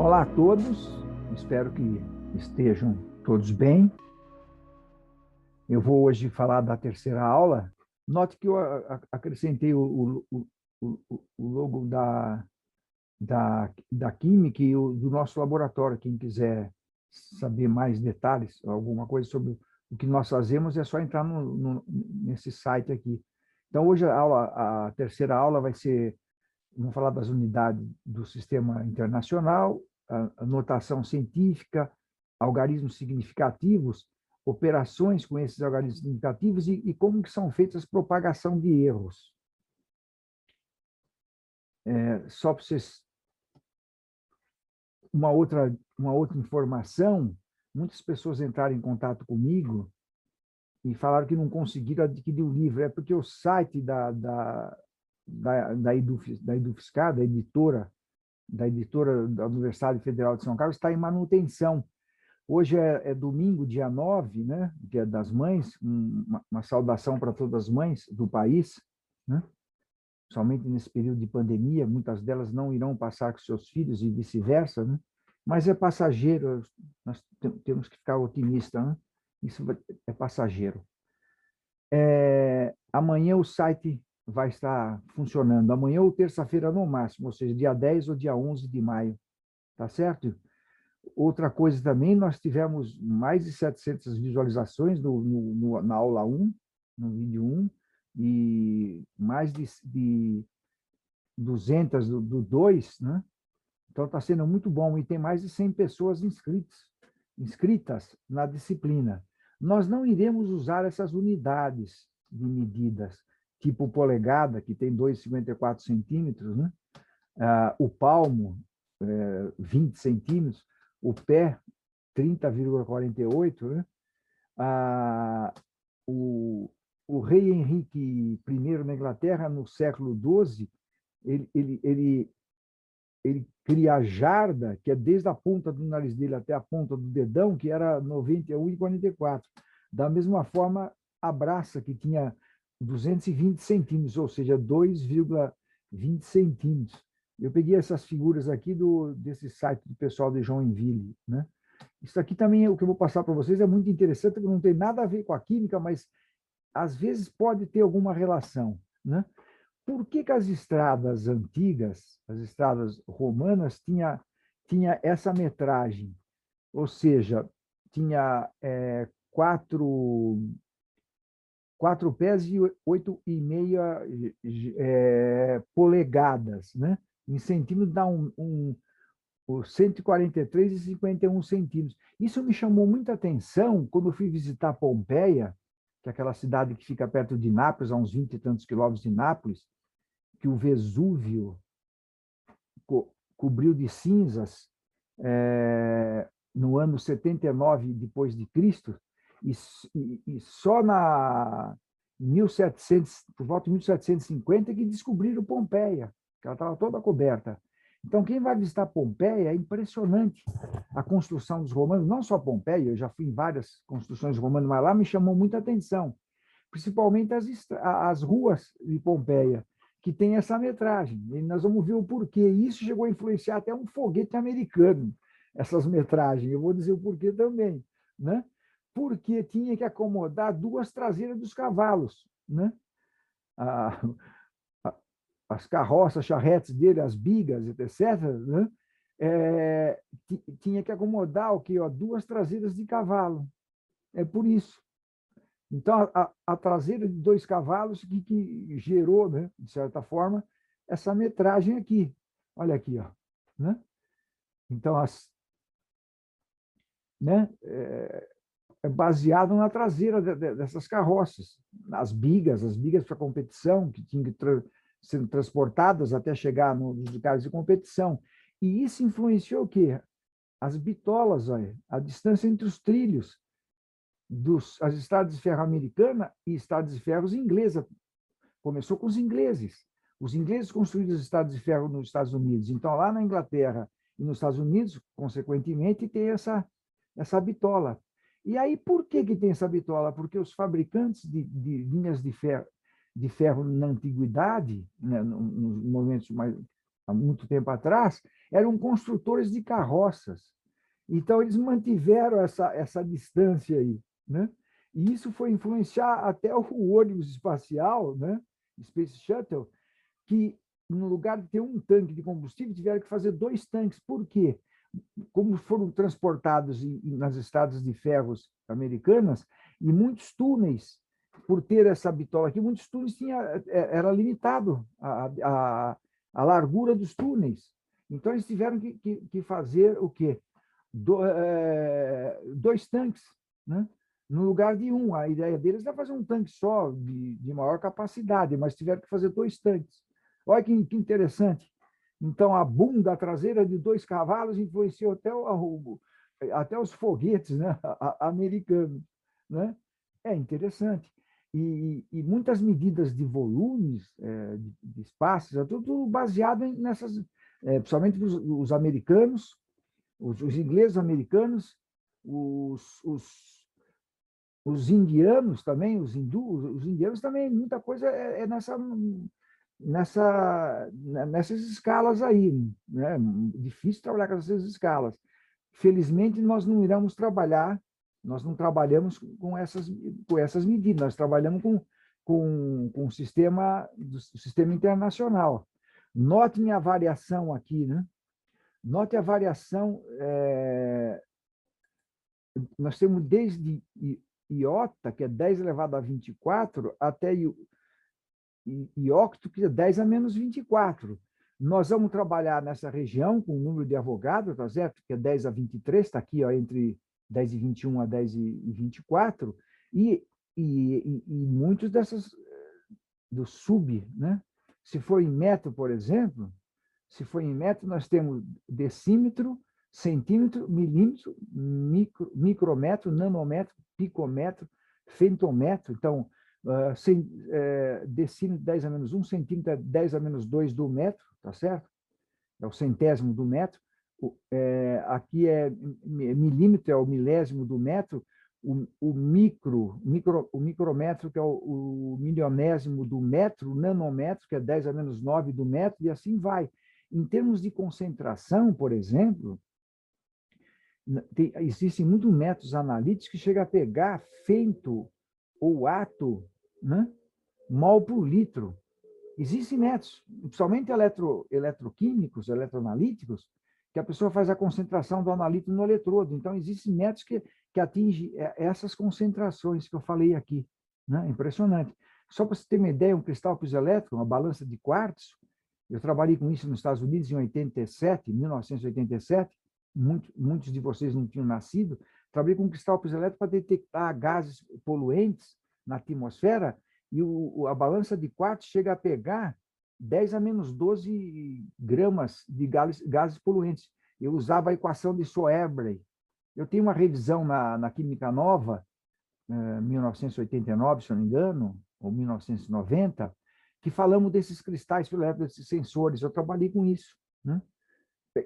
Olá a todos, espero que estejam todos bem. Eu vou hoje falar da terceira aula. Note que eu acrescentei o logo da Química e do nosso laboratório. Quem quiser saber mais detalhes, alguma coisa sobre o que nós fazemos, é só entrar nesse site aqui. Então, hoje a terceira aula vai ser, vamos falar das unidades do Sistema Internacional, a notação científica, algarismos significativos, operações com esses algarismos significativos e como que são feitas a propagação de erros. Só para vocês... Uma outra informação, muitas pessoas entraram em contato comigo e falaram que não conseguiram adquirir o livro. É porque o site da Edufiscar, da editora da Universidade Federal de São Carlos, está em manutenção. Hoje é domingo, dia 9, né? Dia das Mães, uma saudação para todas as mães do país, né? Somente nesse período de pandemia, muitas delas não irão passar com seus filhos e vice-versa, né? Mas é passageiro, nós temos que ficar otimistas, né? Isso é passageiro. Amanhã o site vai estar funcionando, amanhã ou terça-feira no máximo, ou seja, dia 10 ou dia 11 de maio, tá certo? Outra coisa também, nós tivemos mais de 700 visualizações na aula 1, no vídeo 1, e mais de 200 do 2, né? Então está sendo muito bom, e tem mais de 100 pessoas inscritas na disciplina. Nós não iremos usar essas unidades de medidas, tipo polegada, que tem 2,54 centímetros, né? O palmo, 20 centímetros, o pé, 30,48, né? O rei Henrique I na Inglaterra, no século XII, ele cria a jarda, que é desde a ponta do nariz dele até a ponta do dedão, que era 91,44. Da mesma forma, a braça, que tinha 220 centímetros, ou seja, 2,20 centímetros. Eu peguei essas figuras aqui desse site do pessoal de Joinville, né? Isso aqui também, o que eu vou passar para vocês, é muito interessante, porque não tem nada a ver com a química, mas às vezes pode ter alguma relação, né? Por que as estradas antigas, as estradas romanas, tinha essa metragem? Ou seja, tinha 4 pés e 8,5 polegadas, né? Em centímetros dá 143,51 centímetros. Isso me chamou muita atenção quando eu fui visitar Pompeia, que é aquela cidade que fica perto de Nápoles, a uns 20 e tantos quilômetros de Nápoles, que o Vesúvio cobriu de cinzas no ano 79 depois de Cristo, e só por volta de 1750 que descobriram Pompeia, que ela estava toda coberta. Então, quem vai visitar Pompeia, é impressionante a construção dos romanos, não só Pompeia, eu já fui em várias construções romanas, mas lá me chamou muita atenção, principalmente as ruas de Pompeia, que tem essa metragem. E nós vamos ver o porquê. Isso chegou a influenciar até um foguete americano, essas metragens. Eu vou dizer o porquê também, né? Porque tinha que acomodar 2 traseiras dos cavalos, né? As carroças, charretes dele, as bigas, etc., né? Tinha que acomodar o quê? 2 traseiras de cavalo. É por isso. Então, a traseira de 2 cavalos que gerou, né, de certa forma, essa metragem aqui. Olha aqui, ó, né? Então, né, é baseado na traseira dessas carroças, as bigas para competição, que tinham que ser transportadas até chegar nos lugares de competição. E isso influenciou o quê? As bitolas, olha, a distância entre os trilhos, as estradas de ferro americana e estradas de ferro inglesa. Começou com os ingleses. Os ingleses construíram as estradas de ferro nos Estados Unidos. Então, lá na Inglaterra e nos Estados Unidos, consequentemente, tem essa bitola. E aí, por que tem essa bitola? Porque os fabricantes de linhas de ferro na antiguidade, né, nos momentos mais há muito tempo atrás, eram construtores de carroças. Então, eles mantiveram essa distância aí, né? E isso foi influenciar até o ônibus espacial, né? Space Shuttle, que, no lugar de ter um tanque de combustível, tiveram que fazer 2 tanques. Por quê? Como foram transportados nas estradas de ferros americanas, e muitos túneis, por ter essa bitola aqui, muitos túneis era limitado a largura dos túneis. Então, eles tiveram que fazer o quê? 2 tanques, né? No lugar de um. A ideia deles era fazer um tanque só, de maior capacidade, mas tiveram que fazer 2 tanques. Olha que interessante. Então, a bunda traseira de 2 cavalos influenciou até os foguetes, né, americanos, né? É interessante. E muitas medidas de volumes, de espaços, é tudo baseado nessas, principalmente os americanos, os ingleses americanos, os indianos também, os indianos também, muita coisa é nessas escalas aí, né? Difícil trabalhar com essas escalas. Felizmente, nós não iremos trabalhar, nós não trabalhamos com essas medidas, nós trabalhamos com o sistema internacional. Notem a variação aqui, né? Note a variação, nós temos desde iota, que é 10 elevado a 24, até iocto, que é 10 a menos 24. Nós vamos trabalhar nessa região com o número de Avogadro, tá certo? Que é 10 a 23, está aqui, ó, entre 10 e 21 a 10 e 24, e muitos do sub, né? Se for em metro, por exemplo, se for em metro, nós temos decímetro, centímetro, milímetro, micrometro, nanômetro, picômetro, femtômetro. Então, decímetro 10 a menos 1, centímetro é 10 a menos 2 do metro, tá certo? É o centésimo do metro. Aqui milímetro, é o milésimo do metro. O micrometro, que é o milionésimo do metro, o nanômetro, que é 10 a menos 9 do metro, e assim vai. Em termos de concentração, por exemplo, existem muitos métodos analíticos que chegam a pegar femto ou ato, né, mol por litro. Existem métodos, principalmente eletroquímicos, eletroanalíticos, que a pessoa faz a concentração do analito no eletrodo. Então, existem métodos que atingem essas concentrações que eu falei aqui, né? Impressionante. Só para você ter uma ideia, um cristal piezoelétrico, uma balança de quartzo, eu trabalhei com isso nos Estados Unidos em 1987, muitos de vocês não tinham nascido. Trabalhei com um cristal piezoelétrico para detectar gases poluentes na atmosfera, e a balança de quartzo chega a pegar 10 a menos 12 gramas de gases poluentes. Eu usava a equação de Soerbrey. Eu tenho uma revisão na Química Nova, 1989, se eu não me engano, ou 1990, que falamos desses cristais, desses sensores. Eu trabalhei com isso, né?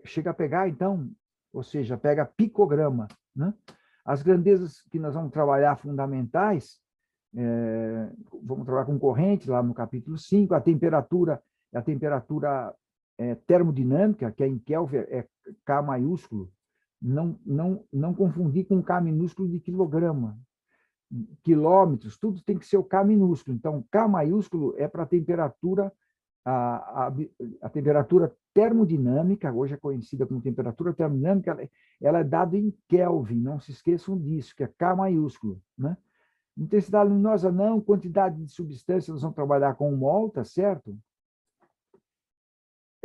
Chega a pegar, então, ou seja, pega picograma, né? As grandezas que nós vamos trabalhar fundamentais, vamos trabalhar com corrente, lá no capítulo 5, a temperatura termodinâmica, que é em Kelvin, é K maiúsculo, não confundir com K minúsculo de quilograma. Quilômetros, tudo tem que ser o K minúsculo. Então, K maiúsculo é para a temperatura, a temperatura termodinâmica, hoje é conhecida como temperatura termodinâmica, ela é dada em Kelvin, não se esqueçam disso, que é K maiúsculo, né? Intensidade luminosa não, quantidade de substância, nós vamos trabalhar com mol, tá certo?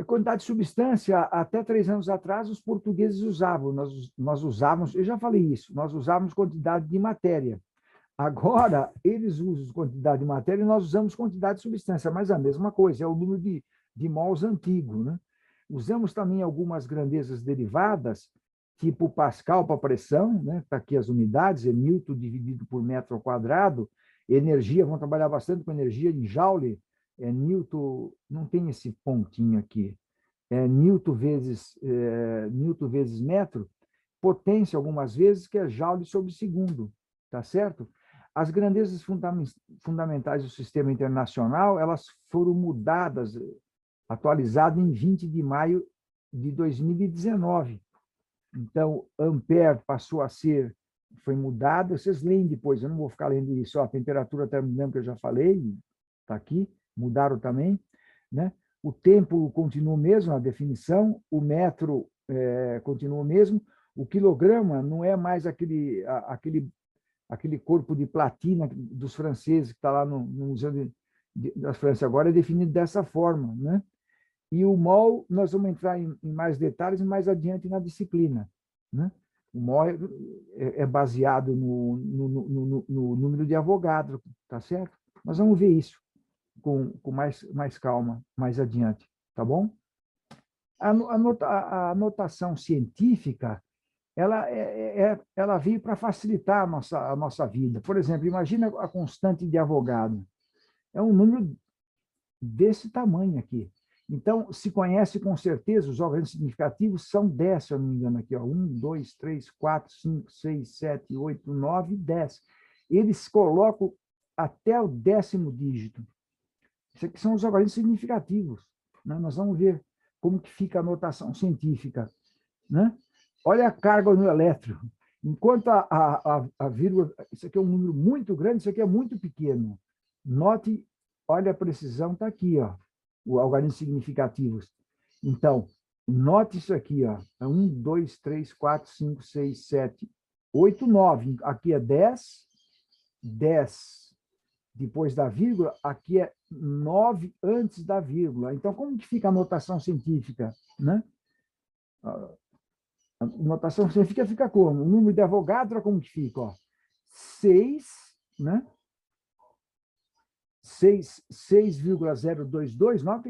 A quantidade de substância, até 3 anos atrás, os portugueses usavam, nós usávamos, eu já falei isso, nós usávamos quantidade de matéria. Agora, eles usam quantidade de matéria e nós usamos quantidade de substância, mas a mesma coisa, é o número de mols antigo, né? Usamos também algumas grandezas derivadas, tipo Pascal para pressão, né? Está aqui as unidades, é Newton dividido por metro ao quadrado. Energia, vamos trabalhar bastante com energia em Joule, Newton, não tem esse pontinho aqui, Newton vezes metro. Potência, algumas vezes, que é Joule sobre segundo, tá certo? As grandezas fundamentais do sistema internacional, elas foram mudadas atualizado em 20 de maio de 2019. Então, ampere passou a ser, foi mudado, vocês leem depois, eu não vou ficar lendo isso, ó, a temperatura termodinâmica que eu já falei, está aqui, mudaram também, né? O tempo continua o mesmo, a definição, o metro continua o mesmo, o quilograma não é mais aquele corpo de platina dos franceses que está lá no Museu da França, agora é definido dessa forma, né? E o mol, nós vamos entrar em mais detalhes mais adiante na disciplina, né? O mol é baseado no número de Avogadro, tá certo? Nós vamos ver isso com mais calma mais adiante, tá bom? A notação científica, ela veio para facilitar a nossa vida. Por exemplo, imagina a constante de Avogadro. É um número desse tamanho aqui. Então, se conhece com certeza, os organismos significativos são 10, se eu não me engano, aqui, ó, 1, 2, 3, 4, 5, 6, 7, 8, 9, 10. Eles colocam até o 10º dígito. Isso aqui são os organismos significativos, né? Nós vamos ver como que fica a notação científica, né? Olha a carga no elétron. Enquanto a vírgula, isso aqui é um número muito grande, isso aqui é muito pequeno. Note, olha a precisão, está aqui, ó, os organismos significativos. Então, note isso aqui, ó, 1, 2, 3, 4, 5, 6, 7, 8, 9. Aqui é 10, 10 depois da vírgula, aqui é 9 antes da vírgula. Então, como que fica a notação científica, né? A notação científica fica como? O número de Avogadro, como que fica? Ó, 6, né? 6,022, nós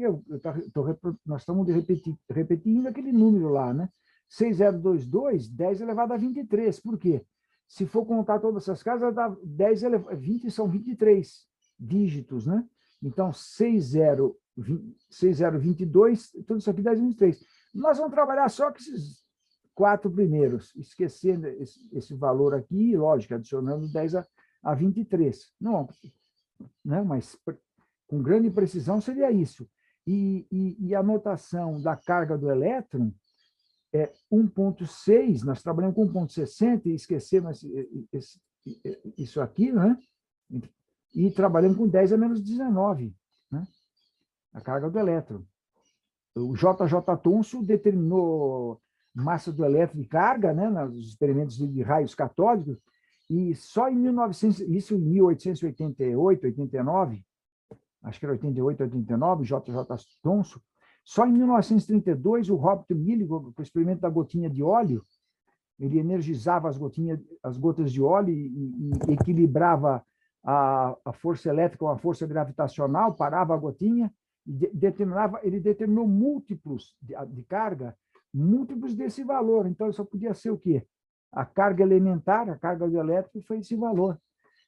estamos repetindo aquele número lá, né? 6,022, 10 elevado a 23. Por quê? Se for contar todas essas casas, dá 20 são 23 dígitos, né? Então, 6,022, tudo isso aqui dá 23. Nós vamos trabalhar só com esses 4 primeiros, esquecendo esse valor aqui, lógico, adicionando 10 a 23. Não, né? Mas com grande precisão seria isso. E a notação da carga do elétron é 1,6, nós trabalhamos com 1,60 e esquecemos isso aqui, né? E trabalhamos com 10 a menos 19, né? A carga do elétron. O JJ Thomson determinou massa do elétron de carga, né, nos experimentos de raios catódicos, e só em 1888, 89, acho que era 88, 89, JJ Thomson, só em 1932, o Robert Milling, com o experimento da gotinha de óleo, ele energizava as gotas de óleo e equilibrava a força elétrica com a força gravitacional, parava a gotinha, e ele determinou múltiplos de carga, múltiplos desse valor. Então, só podia ser o quê? A carga elementar, a carga do elétron, foi esse valor.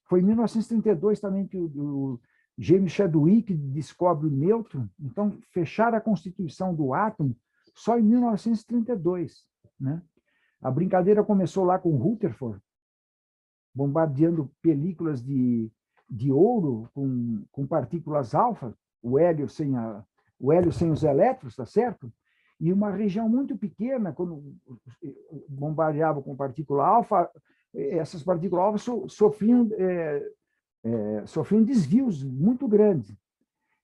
Foi em 1932 também que o James Chadwick descobre o nêutron. Então, fecharam a constituição do átomo só em 1932, né? A brincadeira começou lá com Rutherford, bombardeando películas de ouro com partículas alfa, o hélio sem os elétrons, tá certo? E uma região muito pequena, quando bombardeava com partícula alfa, essas partículas alfa sofriam desvios muito grandes.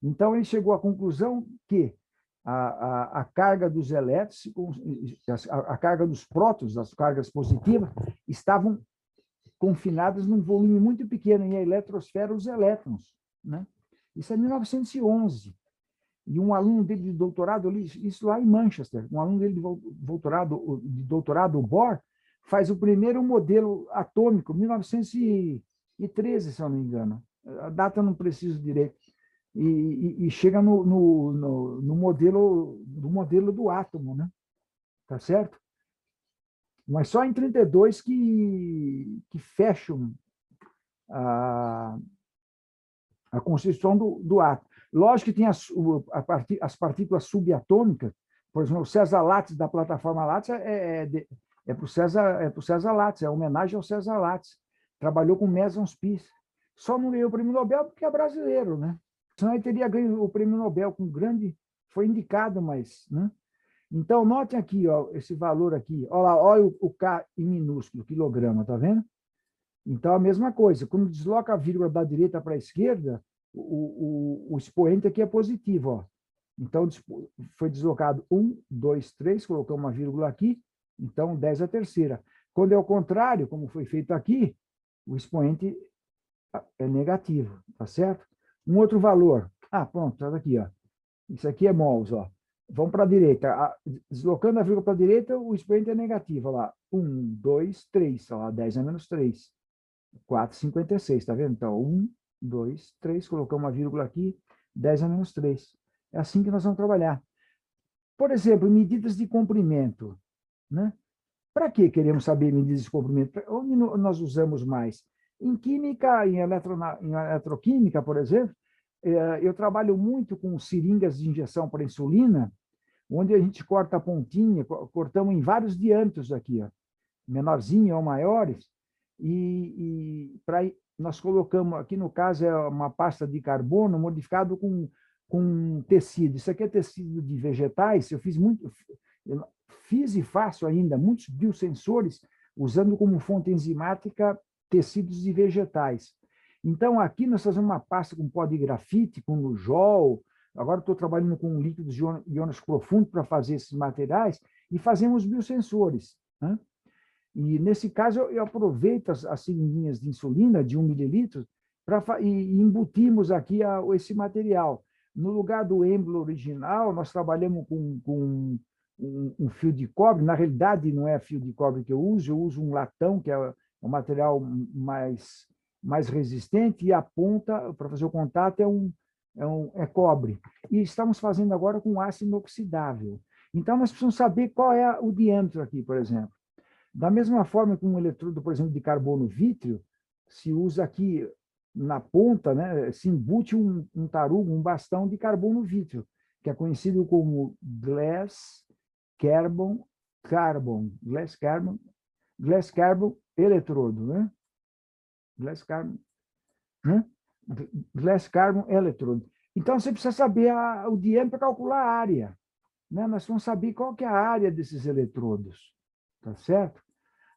Então, ele chegou à conclusão que a carga dos elétrons, a carga dos prótons, as cargas positivas, estavam confinadas num volume muito pequeno, e a eletrosfera, os elétrons, né? Isso é 1911. E um aluno dele de doutorado, isso lá em Manchester, um aluno dele de doutorado, o Bohr, faz o primeiro modelo atômico, 1913, se eu não me engano. A data não preciso direito. E chega no modelo do átomo, né? Tá certo? Mas só em 32 que fecham a constituição do átomo. Lógico que tem as partículas subatômicas, por exemplo, o César Lattes da plataforma Lattes para o César Lattes, é homenagem ao César Lattes. Trabalhou com Mesons Peace. Só não ganhou o prêmio Nobel porque é brasileiro, né? Senão ele teria ganho o prêmio Nobel com grande foi indicado, mas... Né? Então, notem aqui, ó, esse valor aqui. Olha lá, olha o K em minúsculo, quilograma, tá vendo? Então, a mesma coisa. Quando desloca a vírgula da direita para a esquerda, o expoente aqui é positivo, ó. Então, foi deslocado 1, 2, 3, colocamos uma vírgula aqui, então 10 a terceira. Quando é o contrário, como foi feito aqui, o expoente é negativo, tá certo? Um outro valor. Ah, pronto, tá aqui, ó. Isso aqui é mols, ó. Vamos para a direita. Deslocando a vírgula para a direita, o expoente é negativo. Olha lá. 1, 2, 3. Olha lá, 10 a menos 3. 4,56, tá vendo? Então, 1, 2, 3. Colocamos uma vírgula aqui. 10 a menos 3. É assim que nós vamos trabalhar. Por exemplo, medidas de comprimento. Né? Para que queremos saber medidas de comprimento? Onde nós usamos mais? Em química, em eletroquímica, por exemplo, eu trabalho muito com seringas de injeção para insulina, onde a gente corta a pontinha, cortamos em vários diâmetros aqui, ó, menorzinho ou maiores, nós colocamos, aqui no caso é uma pasta de carbono modificado com tecido. Isso aqui é tecido de vegetais, eu fiz e faço ainda muitos biosensores usando como fonte enzimática tecidos de vegetais. Então, aqui nós fazemos uma pasta com pó de grafite, com lujol. Agora estou trabalhando com líquidos iônicos profundos para fazer esses materiais e fazemos biosensores. Né? E, nesse caso, eu aproveito as seringuinhas de insulina de 1 mililitro e embutimos aqui esse material. No lugar do êmbolo original, nós trabalhamos com um fio de cobre. Na realidade, não é fio de cobre que eu uso um latão, que é um material mais resistente, e a ponta, para fazer o contato, é cobre. E estamos fazendo agora com aço inoxidável. Então, nós precisamos saber qual é o diâmetro aqui, por exemplo. Da mesma forma que um eletrodo, por exemplo, de carbono vítreo, se usa aqui na ponta, né, se embute um tarugo, um bastão de carbono vítreo, que é conhecido como glass carbon eletrodo, né? Né? Glass carbon eletrodo. Então, você precisa saber o diâmetro para calcular a área. Né? Nós vamos saber qual que é a área desses eletrodos. Tá certo?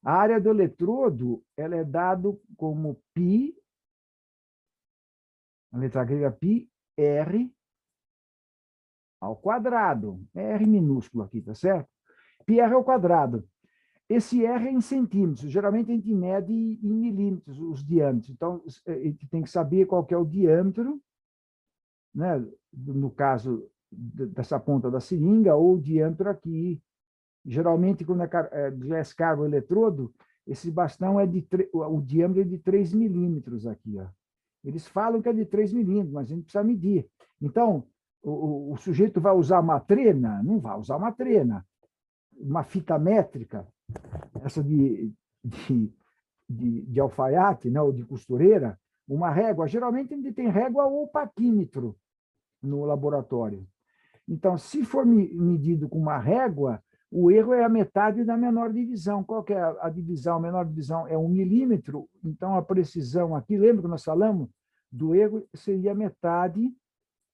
A área do eletrodo ela é dado como π, a letra grega π, r ao quadrado. É r minúsculo aqui, tá certo? πr ao quadrado. Esse R é em centímetros. Geralmente a gente mede em milímetros os diâmetros. Então, a gente tem que saber qual que é o diâmetro, né? No caso dessa ponta da seringa, ou o diâmetro aqui. Geralmente, quando é glass carbon eletrodo, esse bastão o diâmetro é de 3 milímetros aqui. Ó. Eles falam que é de 3 milímetros, mas a gente precisa medir. Então, o sujeito vai usar uma trena? Não vai usar uma trena. Uma fita métrica, essa de alfaiate, né, ou de costureira, uma régua. Geralmente, a gente tem régua ou paquímetro no laboratório. Então, se for medido com uma régua, o erro é a metade da menor divisão. Qual que é a divisão? A menor divisão é 1 milímetro. Então, a precisão aqui, lembra que nós falamos? Do erro seria metade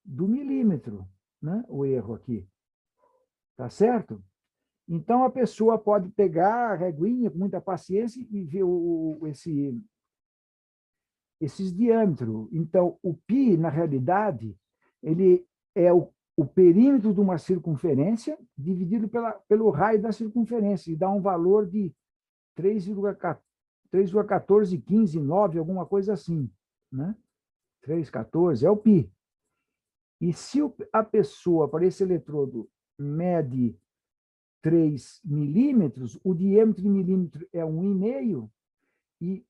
do milímetro, né? O erro aqui. Tá certo? Então, a pessoa pode pegar a reguinha com muita paciência e ver esses diâmetros. Então, o π, na realidade, ele é o perímetro de uma circunferência dividido pelo raio da circunferência, e dá um valor de 3,14159, alguma coisa assim. Né? 3,14 é o π. E se a pessoa, para esse eletrodo, mede 3 milímetros, o diâmetro de milímetro é 1,5, e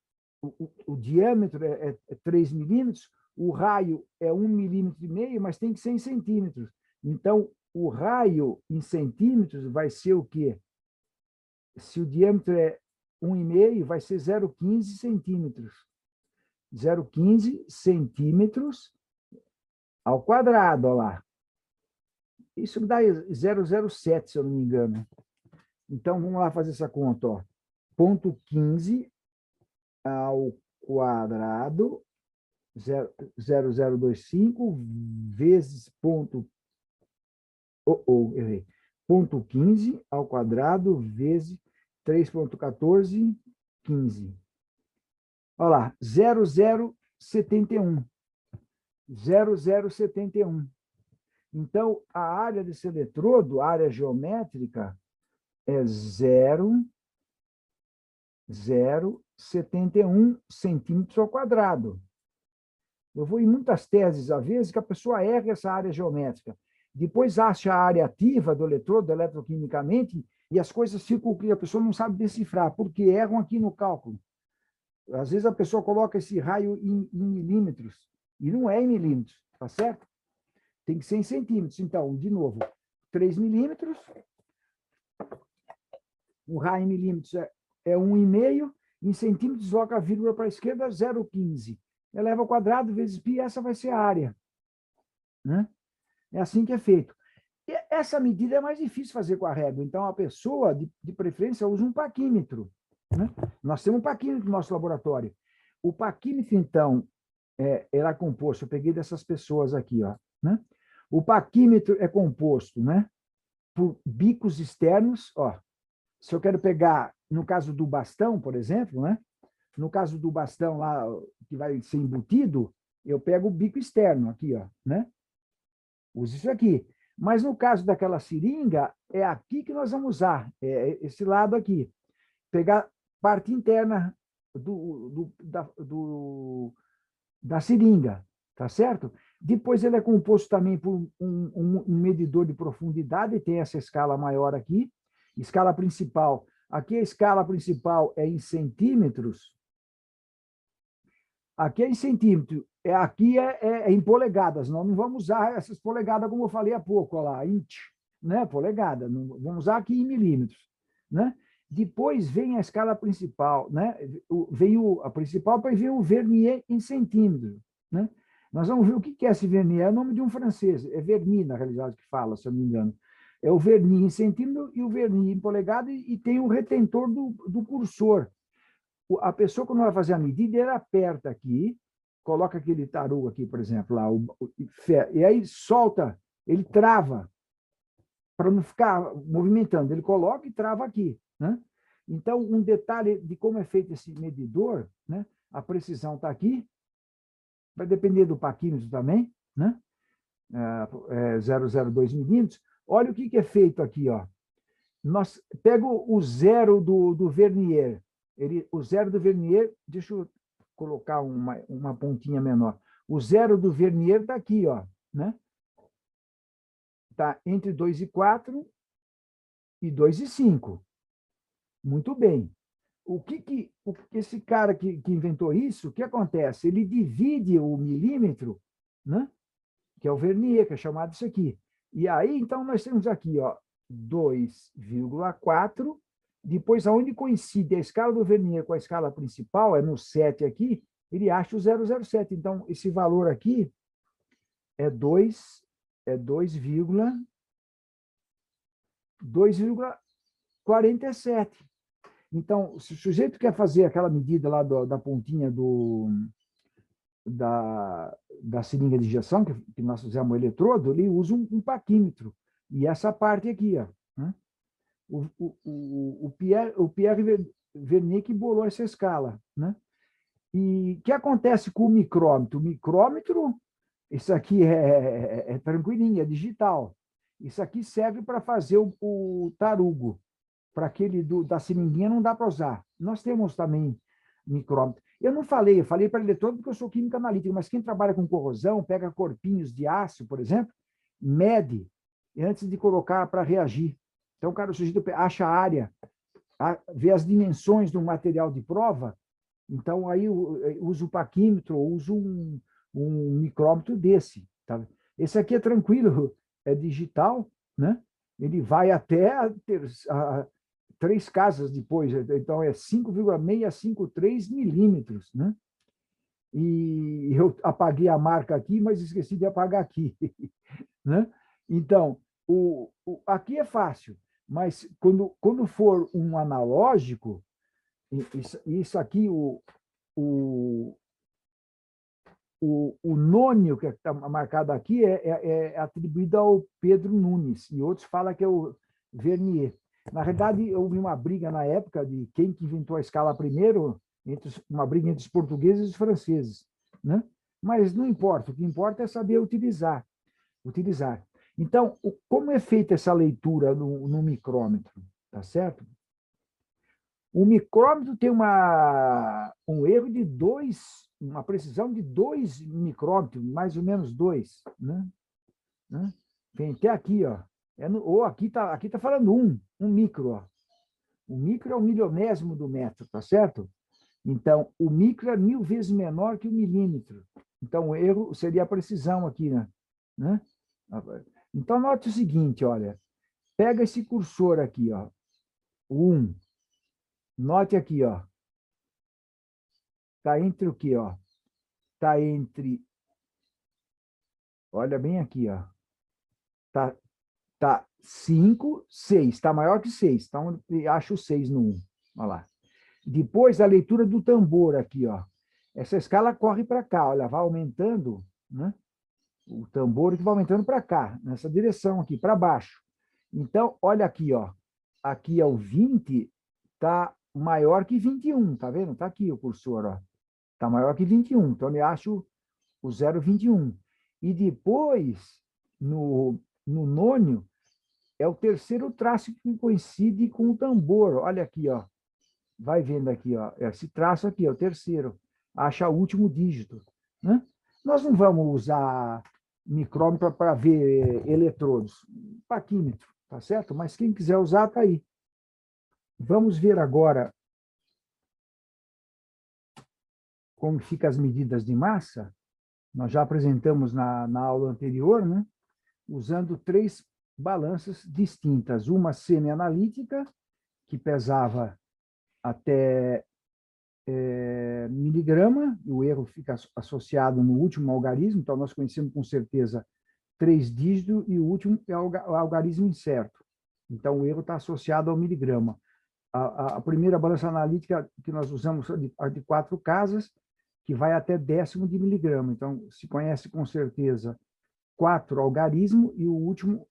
o diâmetro é 3 milímetros, o raio é 1,5 milímetro, mas tem que ser em centímetros. Então, o raio em centímetros vai ser o quê? Se o diâmetro é 1,5, vai ser 0,15 centímetros. 0,15 centímetros ao quadrado, olha lá. Isso dá 0,07, se eu não me engano. Então, vamos lá fazer essa conta. Ó. Ponto 15 ao quadrado, 0,025 vezes ponto errei. 0,15 ao quadrado vezes 3,1415. Olha lá, 0071. 0071. Então, a área desse eletrodo, a área geométrica, é 0,071 centímetros ao quadrado. Eu vou em muitas teses, às vezes, que a pessoa erra essa área geométrica. Depois acha a área ativa do eletrodo, eletroquimicamente, e as coisas ficam que a pessoa não sabe decifrar, porque erram aqui no cálculo. Às vezes a pessoa coloca esse raio em milímetros, e não é em milímetros, tá certo? Tem que ser em centímetros. Então, de novo, 3 milímetros, o raio em milímetros é 1,5, em centímetros, desloca a vírgula para a esquerda, 0,15. Eleva ao quadrado vezes π, essa vai ser a área. Né? É assim que é feito. E essa medida é mais difícil fazer com a régua, então a pessoa, de preferência, usa um paquímetro. Né? Nós temos um paquímetro no nosso laboratório. O paquímetro, então, era composto, eu peguei dessas pessoas aqui, ó, né? O paquímetro é composto, né, por bicos externos, ó. Se eu quero pegar, no caso do bastão, por exemplo, né, no caso do bastão lá, que vai ser embutido, eu pego o bico externo aqui, ó, né? Uso isso aqui. Mas no caso daquela seringa, é aqui que nós vamos usar, esse lado aqui. Pegar parte interna da seringa, tá certo? Depois ele é composto também por um medidor de profundidade, tem essa escala maior aqui, escala principal. Aqui a escala principal é em centímetros, aqui é em centímetro, aqui é em polegadas, nós não vamos usar essas polegadas como eu falei há pouco, olha lá, inch, né? Polegada, não, vamos usar aqui em milímetros, né? Depois vem a escala principal, né? Vem a principal, depois vem o vernier em centímetros, né? Nós vamos ver o que é esse vernier, é o nome de um francês, é vernier, na realidade, que fala, se eu não me engano. É o vernier em centímetro e o vernier em polegada, e tem o retentor do cursor. A pessoa, quando vai fazer a medida, ela aperta aqui, coloca aquele tarugo aqui, por exemplo, lá, e aí solta, ele trava, para não ficar movimentando. Ele coloca e trava aqui. Né? Então, um detalhe de como é feito esse medidor, né? A precisão está aqui, vai depender do paquímetro também, né? 0,02 milímetros. Olha o que é feito aqui. Ó. Nós pego o zero do vernier. O zero do vernier, deixa eu colocar uma pontinha menor. O zero do vernier está aqui, ó, né? Está entre 2,4 e 2,5. Muito bem. O que esse cara que inventou isso, o que acontece? Ele divide o milímetro, né? Que é o vernier, que é chamado isso aqui. E aí, então, nós temos aqui, ó, 2,4. Depois, aonde coincide a escala do vernier com a escala principal, é no 7 aqui, ele acha o 0,07. Então, esse valor aqui é 2,47. Então, se o sujeito quer fazer aquela medida lá da pontinha da seringa de injeção, que nós fizemos o eletrodo, ele usa um paquímetro. E essa parte aqui, ó, né? O Pierre Vernier que bolou essa escala. Né? E o que acontece com o micrômetro? O micrômetro, isso aqui é tranquilinho, é digital. Isso aqui serve para fazer o tarugo. Para aquele da seringuinha não dá para usar. Nós temos também micrômetro. Eu falei para eletrodo porque eu sou química analítica, mas quem trabalha com corrosão, pega corpinhos de aço, por exemplo, mede antes de colocar para reagir. Então, o sujeito acha a área, vê as dimensões do material de prova, então aí usa o paquímetro, ou usa um micrômetro desse. Tá? Esse aqui é tranquilo, é digital, né? Ele vai até a 3 casas depois, então é 5,653 milímetros, né? E eu apaguei a marca aqui, mas esqueci de apagar aqui, né? Então, aqui é fácil, mas quando for um analógico, isso aqui, o nônio que está marcado aqui é atribuído ao Pedro Nunes, e outros falam que é o Vernier. Na realidade, houve uma briga na época de quem que inventou a escala primeiro, uma briga entre os portugueses e os franceses, né? Mas não importa, o que importa é saber utilizar. Então, como é feita essa leitura no micrômetro? Tá certo? O micrômetro tem um erro de uma precisão de 2 micrômetros, mais ou menos 2, né? Tem até aqui, ó. Ou aqui tá falando um micro, ó. O micro é o milionésimo do metro, tá certo? Então, o micro é 1000 vezes menor que o milímetro. Então, o erro seria a precisão aqui, né? Então, note o seguinte, olha. Pega esse cursor aqui, ó. O 1. Note aqui, ó. Está entre o quê, ó? Está entre... Olha bem aqui, ó. Tá 5, 6. Está maior que 6. Então, acho o 6 no 1. Olha lá. Depois, a leitura do tambor aqui, ó. Essa escala corre para cá, olha, vai aumentando, né? O tambor que vai aumentando para cá, nessa direção aqui, para baixo. Então, olha aqui, ó. Aqui é o 20, está maior que 21, tá vendo? Está aqui o cursor, ó. Está maior que 21. Então, eu acho o 0,21. E depois, no nônio, é o terceiro traço que coincide com o tambor. Olha aqui, ó. Vai vendo aqui, ó. Esse traço aqui é o terceiro. Acha o último dígito, né? Nós não vamos usar micrômetro para ver eletrodos. Paquímetro, tá certo? Mas quem quiser usar, tá aí. Vamos ver agora como ficam as medidas de massa. Nós já apresentamos na aula anterior, né? Usando 3 balanças distintas. Uma semi-analítica, que pesava até miligrama, o erro fica associado no último algarismo, então nós conhecemos com certeza 3 dígitos, e o último é o algarismo incerto. Então, o erro está associado ao miligrama. A primeira balança analítica que nós usamos a de 4 casas, que vai até décimo de miligrama. Então, se conhece com certeza 4 algarismo, e o último,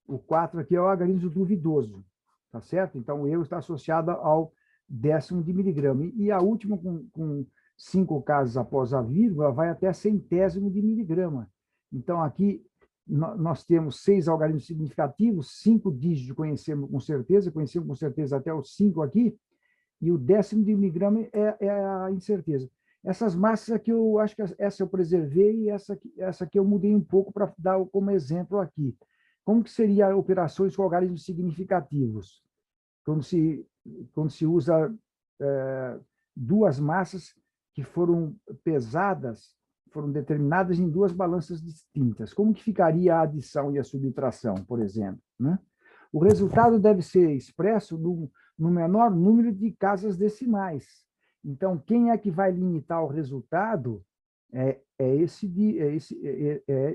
o 4 aqui é o algarismo duvidoso, tá certo? Então, o erro está associado ao décimo de miligrama. E a última, com 5 casas após a vírgula, vai até centésimo de miligrama. Então, aqui nós temos 6 algarismos significativos, 5 dígitos conhecemos com certeza até os 5 aqui, e o décimo de miligrama é a incerteza. Essas massas aqui, eu acho que essa eu preservei, e essa aqui eu mudei um pouco para dar como exemplo aqui. Como que seria operações com algarismos significativos? Quando se usa 2 massas que foram pesadas, foram determinadas em 2 balanças distintas. Como que ficaria a adição e a subtração, por exemplo, né? O resultado deve ser expresso no menor número de casas decimais. Então, quem é que vai limitar o resultado é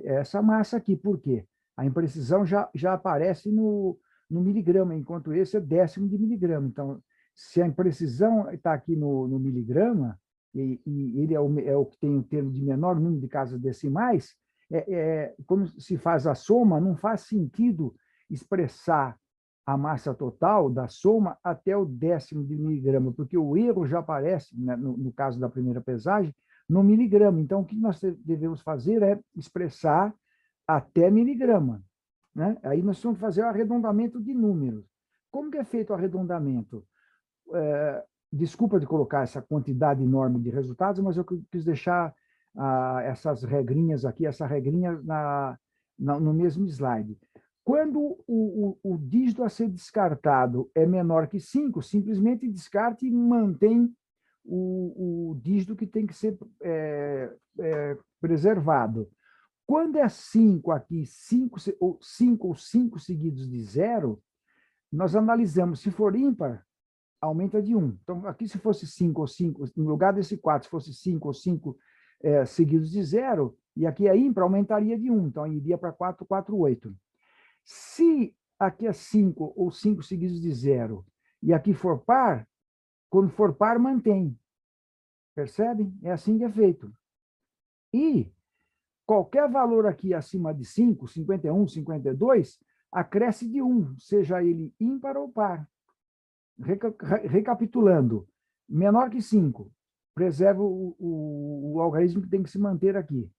essa massa aqui. Por quê? A imprecisão já aparece no miligrama, enquanto esse é décimo de miligrama. Então, se a imprecisão está aqui no miligrama, e ele é o que tem o termo de menor número de casas decimais, como se faz a soma, não faz sentido expressar a massa total da soma até o décimo de miligrama, porque o erro já aparece, né, no caso da primeira pesagem, no miligrama. Então, o que nós devemos fazer é expressar até miligrama, né? Aí nós vamos fazer o arredondamento de números. Como que é feito o arredondamento? Desculpa de colocar essa quantidade enorme de resultados, mas eu quis deixar essas regrinhas aqui, essa regrinha no mesmo slide. Quando o dígito a ser descartado é menor que 5, simplesmente descarte e mantém o dígito que tem que ser preservado. Quando é 5 aqui, 5 ou 5 seguidos de 0, nós analisamos. Se for ímpar, aumenta de 1. Então, aqui, se fosse 5 ou 5, no lugar desse 4, se fosse 5 ou 5 seguidos de 0, e aqui é ímpar, aumentaria de 1. Então, iria para 4, 4, 8. Se aqui é 5 ou 5 seguidos de 0, e aqui for par, quando for par, mantém. Percebem? É assim que é feito. E qualquer valor aqui acima de 5, 51, 52, acresce de 1, seja ele ímpar ou par. Recapitulando, menor que 5, preserva o algarismo que tem que se manter aqui.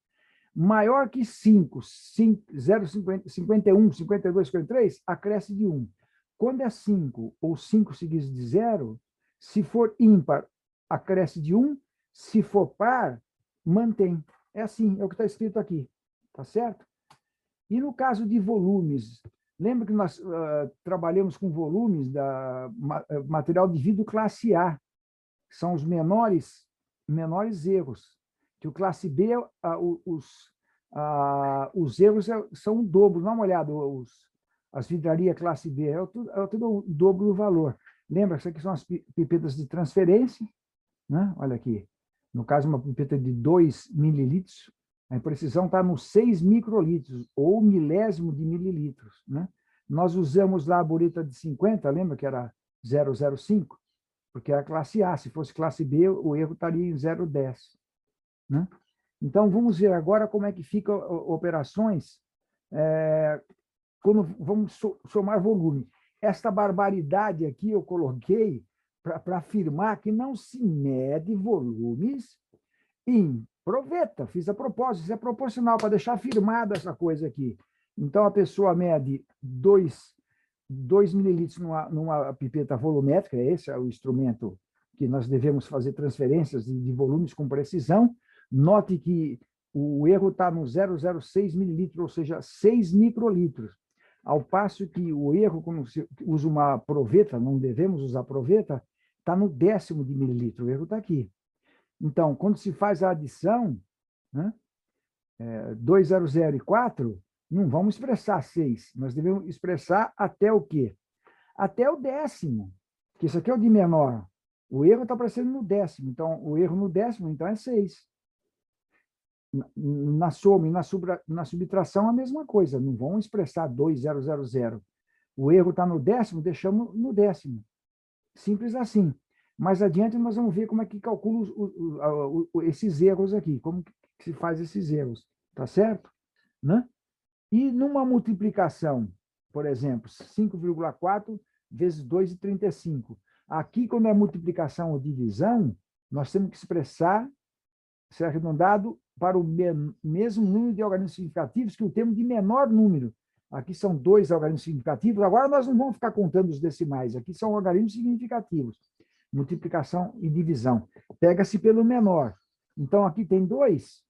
Maior que 5, 0,51, 52, 53, acresce de 1. Quando é 5 ou 5 seguidos de 0, se for ímpar, acresce de 1, se for par, mantém. É assim, é o que está escrito aqui, tá certo? E no caso de volumes, lembra que nós trabalhamos com volumes da material de vidro classe A, que são os menores erros, que o classe B, os erros são o dobro. Dá uma olhada, as vidrarias classe B, é tudo o dobro do valor. Lembra, isso aqui são as pipetas de transferência, né? Olha aqui, no caso, uma pipeta de 2 mililitros, a precisão está nos 6 microlitros, ou milésimo de mililitros, né? Nós usamos lá a bureta de 50, lembra que era 0,05? Porque era classe A. Se fosse classe B, o erro estaria em 0,10. Né? Então, vamos ver agora como é que ficam operações quando vamos somar volume. Esta barbaridade aqui eu coloquei para afirmar que não se mede volumes em proveta. Fiz a propósito, isso é proporcional, para deixar afirmada essa coisa aqui. Então, a pessoa mede 2 mililitros numa pipeta volumétrica, esse é o instrumento que nós devemos fazer transferências de volumes com precisão. Note que o erro está no 0,06 mililitros, ou seja, 6 microlitros. Ao passo que o erro, quando se usa uma proveta, não devemos usar proveta, está no 10º de mililitro, o erro está aqui. Então, quando se faz a adição, né, 200 e 4, não vamos expressar 6, nós devemos expressar até o quê? Até o 10º, que isso aqui é o de menor. O erro está aparecendo no 10º, então o erro no 10º, então é 6. Na soma e na subtração a mesma coisa, não vamos expressar 2,000. O erro está no 10º, deixamos no 10º. Simples assim. Mais adiante nós vamos ver como é que calcula esses erros aqui, como que se faz esses erros, tá certo? Né? E numa multiplicação, por exemplo, 5,4 vezes 2,35. Aqui, quando é multiplicação ou divisão, nós temos que expressar, ser arredondado para o mesmo número de organismos significativos que o termo de menor número. Aqui são 2 organismos significativos. Agora nós não vamos ficar contando os decimais. Aqui são organismos significativos. Multiplicação e divisão. Pega-se pelo menor. Então, aqui tem 2,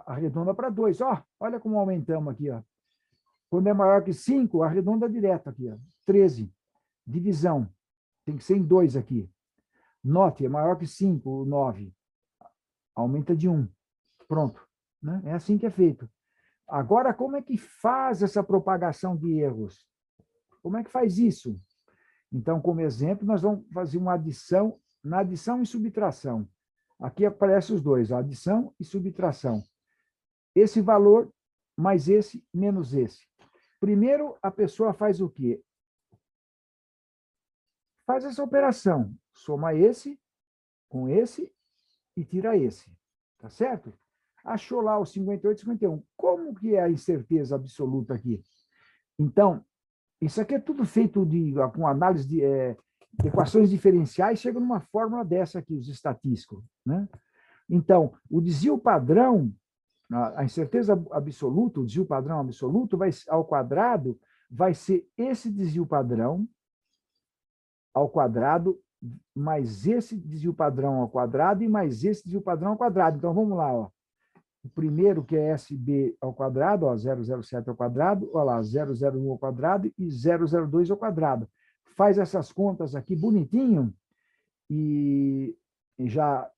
arredonda para 2. Olha como aumentamos aqui. Quando é maior que 5, arredonda direto aqui. 13. Divisão. Tem que ser em 2 aqui. Note, é maior que 5, 9. Aumenta de 1. Pronto. Né? É assim que é feito. Agora, como é que faz essa propagação de erros? Como é que faz isso? Então, como exemplo, nós vamos fazer uma adição, na adição e subtração. Aqui aparecem os dois, adição e subtração. Esse valor mais esse menos esse. Primeiro, a pessoa faz o quê? Faz essa operação. Soma esse com esse e tira esse. Tá certo? Achou lá o 58, 51. Como que é a incerteza absoluta aqui? Então, isso aqui é tudo feito com análise de equações diferenciais, chega numa fórmula dessa aqui, os estatísticos. Né? Então, o desvio padrão, a incerteza absoluta, o desvio padrão absoluto ao quadrado, vai ser esse desvio padrão ao quadrado, mais esse desvio padrão ao quadrado e mais esse desvio padrão ao quadrado. Então, vamos lá. O primeiro, que é SB ao quadrado, 007 ao quadrado, olha lá, 001 ao quadrado e 002 ao quadrado. Faz essas contas aqui bonitinho e já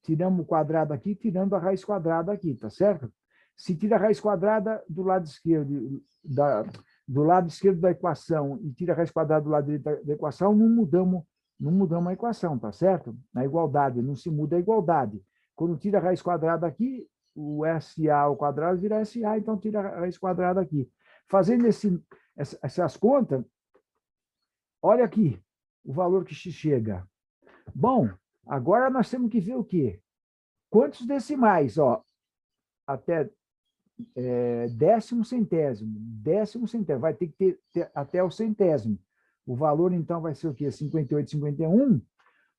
tiramos o quadrado aqui, tirando a raiz quadrada aqui, tá certo? Se tira a raiz quadrada do lado esquerdo da equação e tira a raiz quadrada do lado direito da equação, não mudamos a equação, tá certo? Na igualdade, não se muda a igualdade. Quando tira a raiz quadrada aqui, o SA ao quadrado vira SA, então tira a raiz quadrada aqui. Fazendo essas contas, olha aqui o valor que chega. Bom, agora nós temos que ver o quê? Quantos decimais? Ó, até décimo centésimo. Décimo centésimo. Vai ter que ter até o centésimo. O valor, então, vai ser o quê? 58, 51.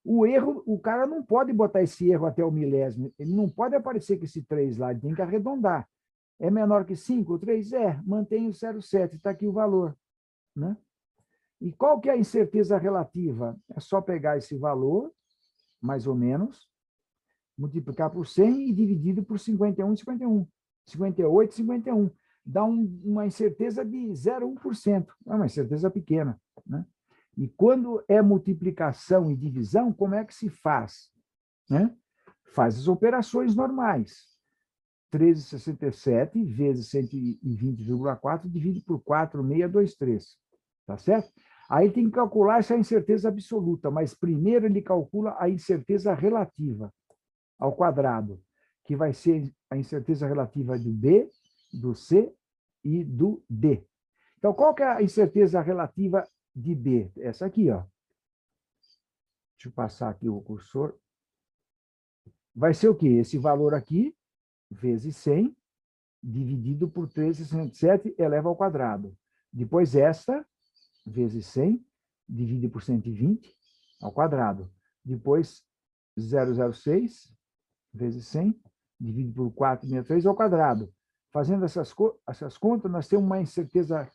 O erro, o cara não pode botar esse erro até o milésimo. Ele não pode aparecer com esse 3 lá, ele tem que arredondar. É menor que 5? O 3 mantém o 0,7, está aqui o valor. Né? E qual que é a incerteza relativa? É só pegar esse valor, mais ou menos, multiplicar por 100 e dividido por 51 e 51. 58 e 51. Dá uma incerteza de 0,1%. É uma incerteza pequena. Né? E quando é multiplicação e divisão, como é que se faz? Né? Faz as operações normais. 13,67 vezes 120,4 divide por 4,623. Tá certo? Aí tem que calcular essa incerteza absoluta, mas primeiro ele calcula a incerteza relativa ao quadrado, que vai ser a incerteza relativa do B, do C e do D. Então, qual que é a incerteza relativa de B? Essa aqui, ó. Deixa eu passar aqui o cursor. Vai ser o quê? Esse valor aqui, vezes 100, dividido por 13,67 eleva ao quadrado. Depois esta, vezes 100, divide por 120 ao quadrado. Depois 0,06 vezes 100, divide por 4,63 ao quadrado. Fazendo essas contas, nós temos uma incerteza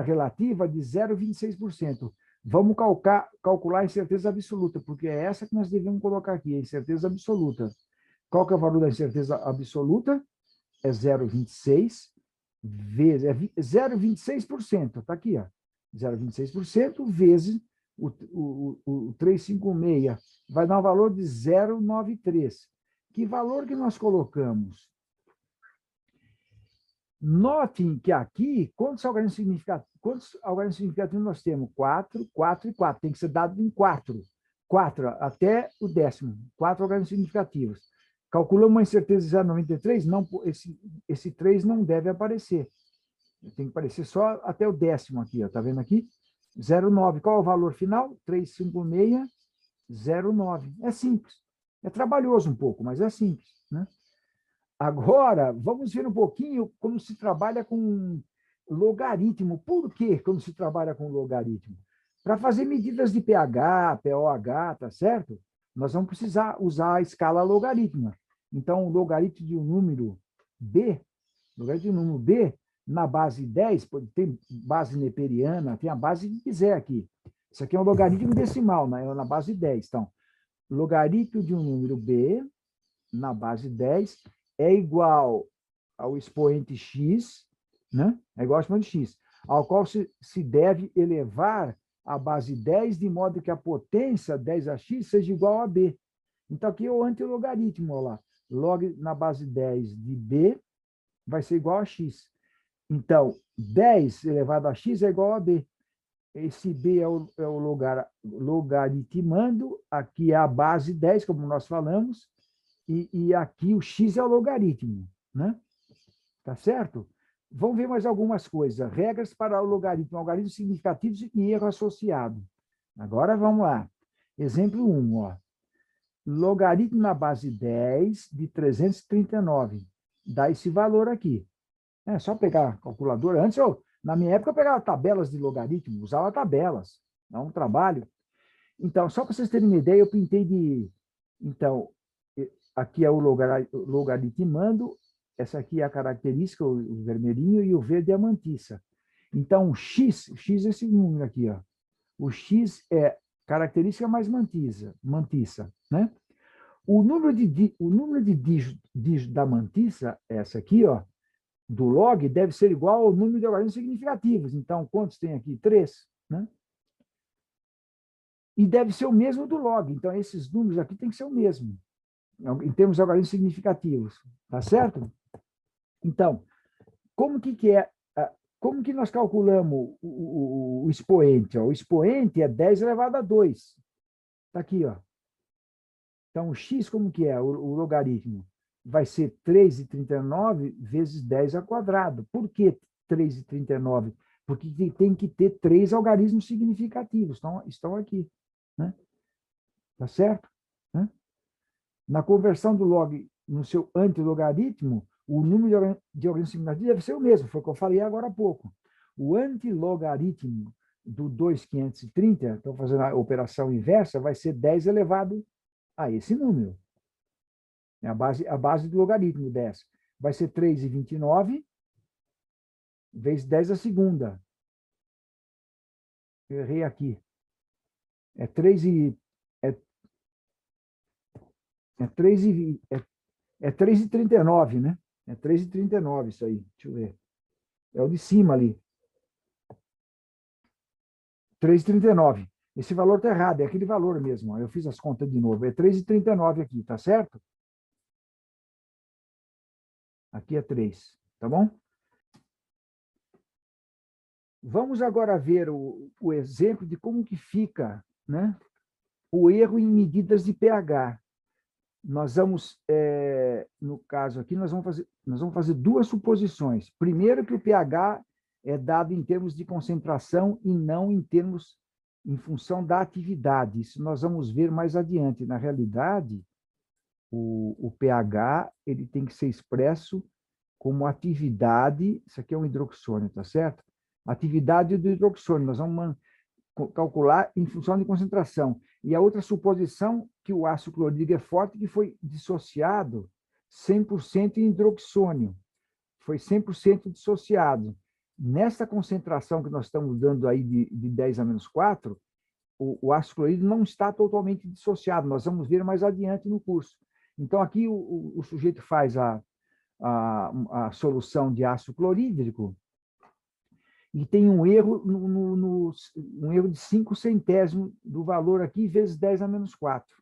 relativa de 0,26%. Vamos calcular a incerteza absoluta, porque é essa que nós devemos colocar aqui, a incerteza absoluta. Qual que é o valor da incerteza absoluta? É 0,26 vezes, 0,26%, está aqui, ó. 0,26% vezes o 356, vai dar um valor de 0,93. Que valor que nós colocamos? Notem que aqui, quantos algarismos significativos nós temos? 4, 4 e 4. Tem que ser dado em 4. 4 até o décimo. 4 algarismos significativos. Calculamos uma incerteza de 0,93? Não, esse 3 não deve aparecer. Tem que aparecer só até o décimo aqui. Está vendo aqui? 0,9. Qual é o valor final? 356, 0,9. É simples. É trabalhoso um pouco, mas é simples. Né? Agora, vamos ver um pouquinho como se trabalha com logaritmo. Por que quando se trabalha com logaritmo? Para fazer medidas de pH, pOH, tá certo? Nós vamos precisar usar a escala logarítmica. Então, o logaritmo de um número B, na base 10, tem base neperiana, tem a base que quiser aqui. Isso aqui é um logaritmo decimal, né? Na base 10. Então, logaritmo de um número B na base 10 é igual ao expoente x, né? É igual ao expoente x, ao qual se deve elevar a base 10 de modo que a potência 10ax seja igual a b. Então, aqui é o antilogaritmo, olha lá. Log na base 10 de b vai ser igual a x. Então, 10 elevado a x é igual a b. Esse b é o logaritmando, aqui é a base 10, como nós falamos, e aqui o x é o logaritmo, né? Tá certo? Vamos ver mais algumas coisas. Regras para o logaritmo, algarismos significativos e erro associado. Agora vamos lá. Exemplo 1, ó. Logaritmo na base 10 de 339. Dá esse valor aqui. É só pegar a calculadora. Antes, na minha época, eu pegava tabelas de logaritmo, usava tabelas. Dá um trabalho. Então, só para vocês terem uma ideia, eu pintei de... Então, aqui é o logaritmando, essa aqui é a característica, o vermelhinho, e o verde é a mantissa. Então, o x é esse número aqui, ó. O x é característica mais mantissa, né? O número de dígito da mantissa, essa aqui, ó, do log, deve ser igual ao número de algarismos significativos. Então, quantos tem aqui? 3, né? E deve ser o mesmo do log. Então, esses números aqui tem que ser o mesmo, em termos de algarismos significativos. Tá certo? Então, como que nós calculamos o expoente? O expoente é 10 elevado a 2. Está aqui, ó. Então, o x, como que é? O logaritmo vai ser 3,39 vezes 10 ao quadrado. Por que 3,39? Porque tem que ter 3 algarismos significativos. Estão aqui. Né? Tá certo? Né? Na conversão do log no seu antilogaritmo, o número de organismos significativos deve ser o mesmo, foi o que eu falei agora há pouco. O antilogaritmo do 2.530, estou fazendo a operação inversa, vai ser 10 elevado a esse número. É a base do logaritmo, 10. Vai ser 3,29 vezes 10 a segunda. Eu errei aqui. É 3 e... É 3,39, né? É 3,39 isso aí. Deixa eu ver. É o de cima ali. 3,39. Esse valor está errado, é aquele valor mesmo. Ó. Eu fiz as contas de novo. É 3,39 aqui, tá certo? Aqui é 3, tá bom? Vamos agora ver o exemplo de como que fica, né, o erro em medidas de pH. Nós vamos, no caso aqui, nós vamos fazer duas suposições. Primeiro, que o pH é dado em termos de concentração e não em função da atividade. Isso nós vamos ver mais adiante. Na realidade, o pH ele tem que ser expresso como atividade, isso aqui é um hidroxônio, tá certo? Atividade do hidroxônio, nós vamos calcular em função de concentração. E a outra suposição, que o ácido clorídrico é forte, que foi dissociado 100% em hidroxônio. Foi 100% dissociado. Nessa concentração que nós estamos dando aí de 10 a menos 4, o ácido clorídrico não está totalmente dissociado. Nós vamos ver mais adiante no curso. Então, aqui o sujeito faz a solução de ácido clorídrico e tem um erro, um erro de 5 centésimos do valor aqui, vezes 10 a menos 4.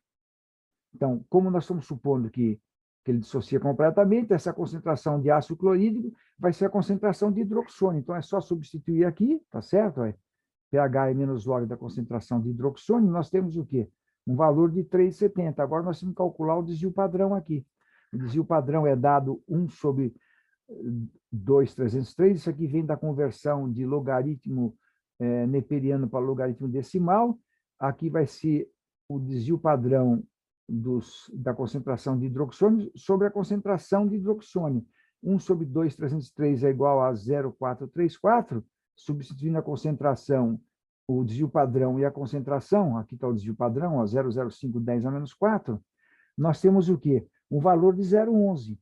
Então, como nós estamos supondo que ele dissocia completamente, essa concentração de ácido clorídrico vai ser a concentração de hidroxônio. Então, é só substituir aqui, tá certo? pH é menos log da concentração de hidroxônio, nós temos o quê? Um valor de 3,70. Agora, nós temos que calcular o desvio padrão aqui. O desvio padrão é dado 1 sobre 2,303. Isso aqui vem da conversão de logaritmo neperiano para logaritmo decimal. Aqui vai ser o desvio padrão da concentração de hidroxônio sobre a concentração de hidroxônio. 1 sobre 2,303 é igual a 0,434. Substituindo a concentração, o desvio padrão e a concentração, aqui está o desvio padrão, 0,0510 a menos 4, nós temos o quê? Um valor de 0,11.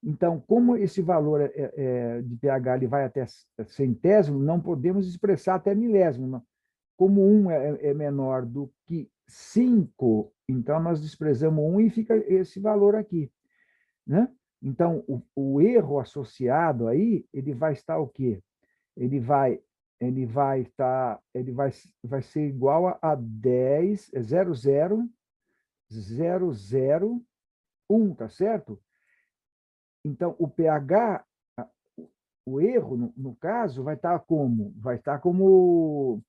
Então, como esse valor de pH ele vai até centésimo, não podemos expressar até milésimo. Como 1 é menor do que 5, então nós desprezamos 1 e fica esse valor aqui, né? Então, o erro associado aí, ele vai estar o quê? Ele vai ser igual a 10, 0,0001, tá certo? Então, o pH, o erro, no caso, vai estar como? Vai estar como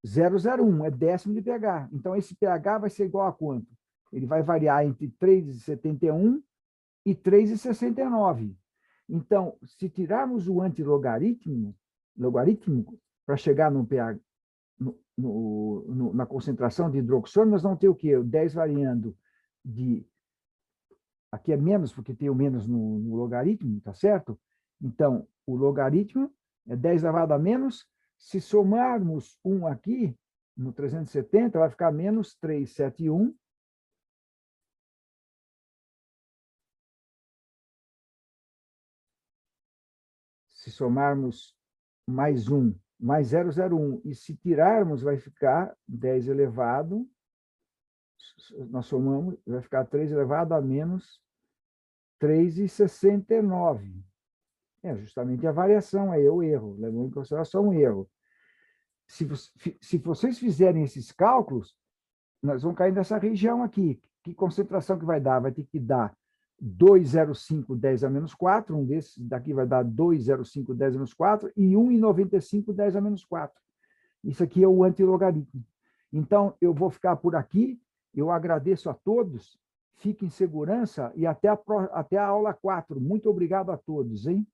0,01, é décimo de pH. Então, esse pH vai ser igual a quanto? Ele vai variar entre 3,71 e 3,69. Então, se tirarmos o antilogaritmo, para chegar no pH, na concentração de hidroxônio, nós vamos ter o quê? O 10 variando de... Aqui é menos, porque tem o menos no logaritmo, tá certo? Então, o logaritmo é 10 elevado a menos. Se somarmos 1 aqui, no 370, vai ficar menos 371. Se somarmos mais 1, mais 0,01, e se tirarmos, vai ficar 10 elevado, nós somamos, vai ficar 3 elevado a menos 3,69. É justamente a variação, aí é o erro, levando em consideração o erro. Se vocês fizerem esses cálculos, nós vamos cair nessa região aqui. Que concentração que vai dar? Vai ter que dar 2,05, 10 a menos 4, um desses daqui vai dar 2,05, 10 a menos 4, e 1,95, 10 a menos 4. Isso aqui é o antilogaritmo. Então, eu vou ficar por aqui, eu agradeço a todos, fiquem em segurança e até a aula 4. Muito obrigado a todos, hein?